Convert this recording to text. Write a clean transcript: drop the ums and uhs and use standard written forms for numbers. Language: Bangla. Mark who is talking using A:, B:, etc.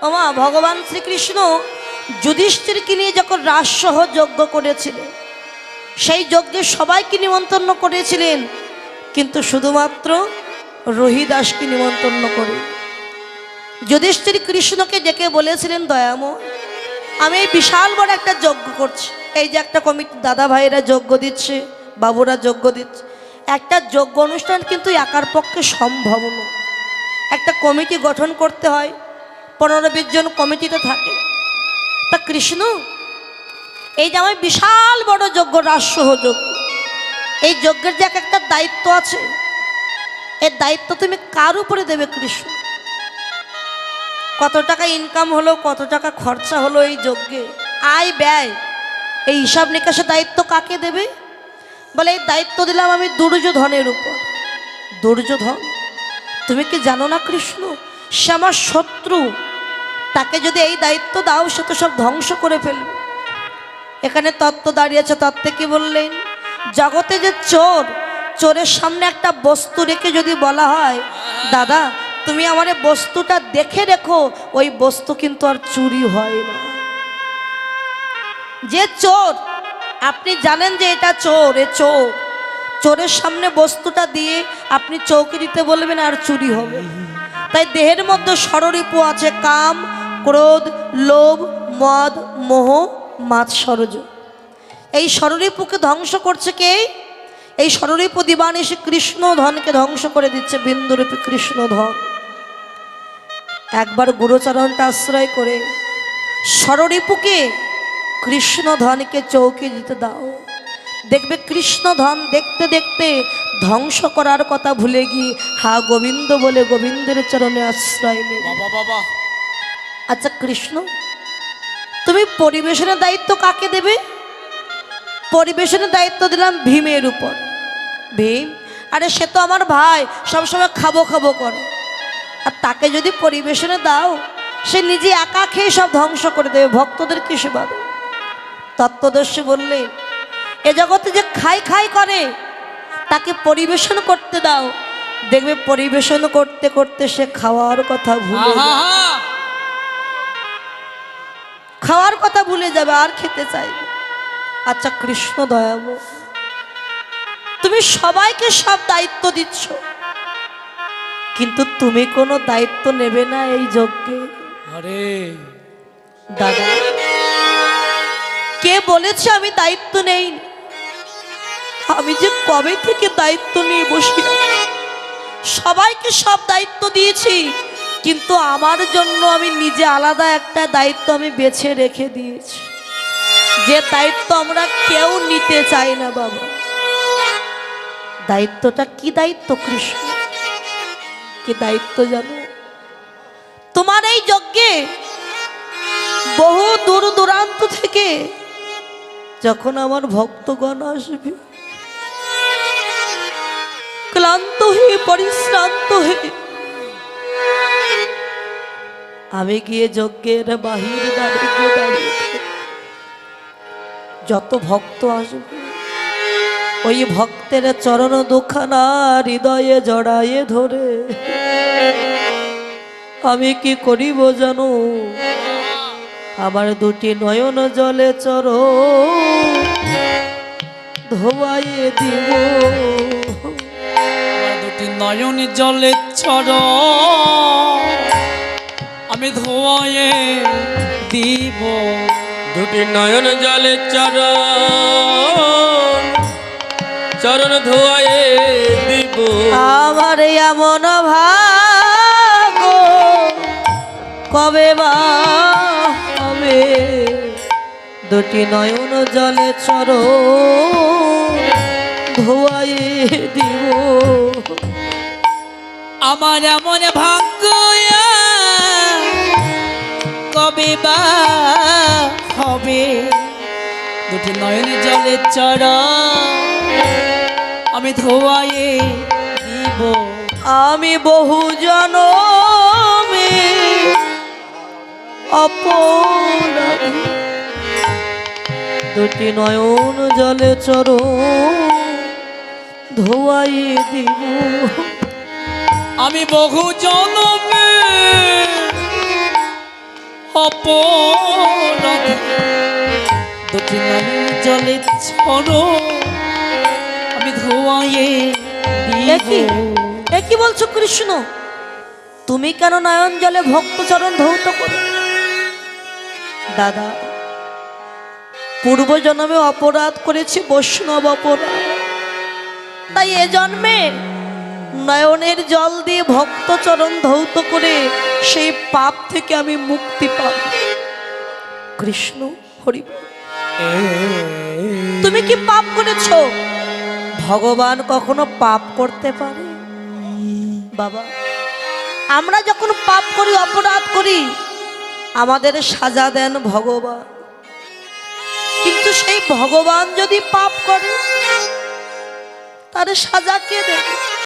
A: ওমা ভগবান শ্রীকৃষ্ণ যুধিষ্ঠিরকে নিয়ে যখন রাজসহ যজ্ঞ করেছিলেন, সেই যজ্ঞে সবাইকে নিমন্ত্রণ করেছিলেন, কিন্তু শুধুমাত্র রহিদাসকে নিমন্ত্রণ করে। যুধিষ্ঠির কৃষ্ণকে ডেকে বলেছিলেন, দয়াময়, আমি এই বিশাল বড় একটা যজ্ঞ করছি, এই যে একটা কমিটি দাদা ভাইয়েরা যজ্ঞ দিচ্ছে, বাবুরা যজ্ঞ দিচ্ছে, একটা যজ্ঞ অনুষ্ঠান কিন্তু একার পক্ষে সম্ভব নয়। একটা কমিটি গঠন করতে হয়, 15-20 জন কমিটিতে থাকে। তা কৃষ্ণ, এই যে আমার বিশাল বড় যজ্ঞ, রাজসহ যজ্ঞ, এই যজ্ঞের যে একটা দায়িত্ব আছে, এই দায়িত্ব তুমি কার উপরে দেবে কৃষ্ণ? কত টাকা ইনকাম হলো, কত টাকা খরচা হলো এই যজ্ঞে, আয় ব্যয়, এই হিসাব নিকাশের দায়িত্ব কাকে দেবে? বলে এই দায়িত্ব দিলাম আমি দুর্যোধনের উপর। দুর্যোধন, তুমি কি জানো না কৃষ্ণ, সে আমার শত্রু, তাকে যদি এই দায়িত্ব দাও সে তো সব ধ্বংস করে ফেলবে। এখানে তত্ত্ব দাঁড়িয়েছে, তত্ত্বে কি বললেন? জগতে যে চোর, চোরের সামনে একটা বস্তু রেখে যদি বলা হয়, দাদা তুমি আমার এই বস্তুটা দেখে রেখো, ওই বস্তু কিন্তু আর চুরি হয় না। যে চোর, আপনি জানেন যে এটা চোর, এ চোর, চোরের সামনে বস্তুটা দিয়ে আপনি চৌকি দিতে বলবেন আর চুরি হবে। তাই দেহের মধ্যে ষড়রিপু আছে, কাম, ক্রোধ, লোভ, মদ, মোহ, মাৎসর্য। এই ষড়রিপুকে ধ্বংস করছে কে? এই ষড়রিপু দিবানিশি কৃষ্ণ ধনকে ধ্বংস করে দিচ্ছে, বিন্দুরূপী কৃষ্ণ ধন। একবার গুরুচরণটা আশ্রয় করে ষড়রিপুকে কৃষ্ণ ধনকে চৌকি দিতে দাও, দেখবে কৃষ্ণ ধন দেখতে দেখতে ধ্বংস করার কথা ভুলে গিয়ে হা গোবিন্দ বলে গোবিন্দের চরণে আশ্রয় নেবে। আচ্ছা কৃষ্ণ, তুমি পরিবেশনের দায়িত্ব কাকে দেবে? পরিবেশনের দায়িত্ব দিলাম ভীমের উপর। ভীম, আরে সে তো আমার ভাই, সবসময় খাবো খাবো করে, আর তাকে যদি পরিবেশনে দাও সে নিজে একা খেয়ে সব ধ্বংস করে দেবে, ভক্তদের কি সেবা দেবে? তত্ত্বদর্শী বললেন, এ জগতে যে খাই খাই করে তাকে পরিবেশন করতে দাও, দেখবে পরিবেশন করতে করতে সে খাওয়ার কথা ভুলে যাবে, খাওয়ার কথা ভুলে যাবে, আর খেতে চাইবে। আচ্ছা কৃষ্ণ দয়াময়, তুমি সবাইকে সব দায়িত্ব দিচ্ছ, কিন্তু তুমি কোনো দায়িত্ব নেবে না এই যজ্ঞে।
B: আরে
A: দাদা, কে বলেছে আমি দায়িত্ব নেই? আমি যে কবে থেকে দায়িত্ব নিয়ে বসি, সবাইকে সব দায়িত্ব দিয়েছি, কিন্তু আমার জন্য আমি নিজে আলাদা একটা দায়িত্ব আমি বেছে রেখে দিয়েছি, যে দায়িত্ব আমরা কেউ নিতে চাই না। বাবা, দায়িত্বটা কি দায়িত্ব কৃষ্ণ? কি দায়িত্ব জানো? তোমার এই যজ্ঞে বহু দূর দূরান্ত থেকে যখন আমার ভক্তগণ আসবে, ক্লান্ত হয়ে পরিশ্রান্ত হয়ে, আমি গিয়ে যজ্ঞের বাহির দাঁড়িয়ে যত ভক্ত আসবে, ওই ভক্তের চরণ দুখানা হৃদয়ে জড়ায়ে ধরে আমি কি করিব জানো? আমার দুটি নয়ন জলে চরণ ধোয়াইয়ে দিব,
B: দুটি নয়ন জলে চর আমি ধোয়ে দিব,
C: দুটি নয়ন জলে চরণ ধোয়ায়ে দিব।
A: আমার এমন ভাগ্য কবে বা হবে, দুটি নয়ন জলে চরণ ধোয়াইয়ে দিব।
B: আমার এমন ভাগ্য কবে বা হবে, দুটি নয়ন জলে চর আমি ধোয়ায়ে দিব।
A: আমি বহু জনমে অপরাধী, দুটি নয়ন জলে চরণ ধোয়াইয়ে দিব।
B: আমি বহু জনমে অপরাধে দুটি নয়ন জলে ছড়ো আমি ধোয়ায়ে
A: একই একই বলছো কৃষ্ণ, তুমি কেন নয়ন জলে ভক্তচরণ ধৌত করো? দাদা, পূর্ব জন্মে অপরাধ করেছি, বৈষ্ণব অপরাধ, তাই এ জন্মে নয়নের জল দিয়ে ভক্তচরণ ধৌত করে সেই পাপ থেকে আমি মুক্তি পাব। কৃষ্ণ হরি বল। তুমি কি পাপ করেছো? ভগবান কখনো পাপ করতে পারে? বাবা, আমরা যখন পাপ করি, অপরাধ করি, আমাদের সাজা দেন ভগবান। কিন্তু সেই ভগবান যদি পাপ করে, তার সাজা কে দেবে?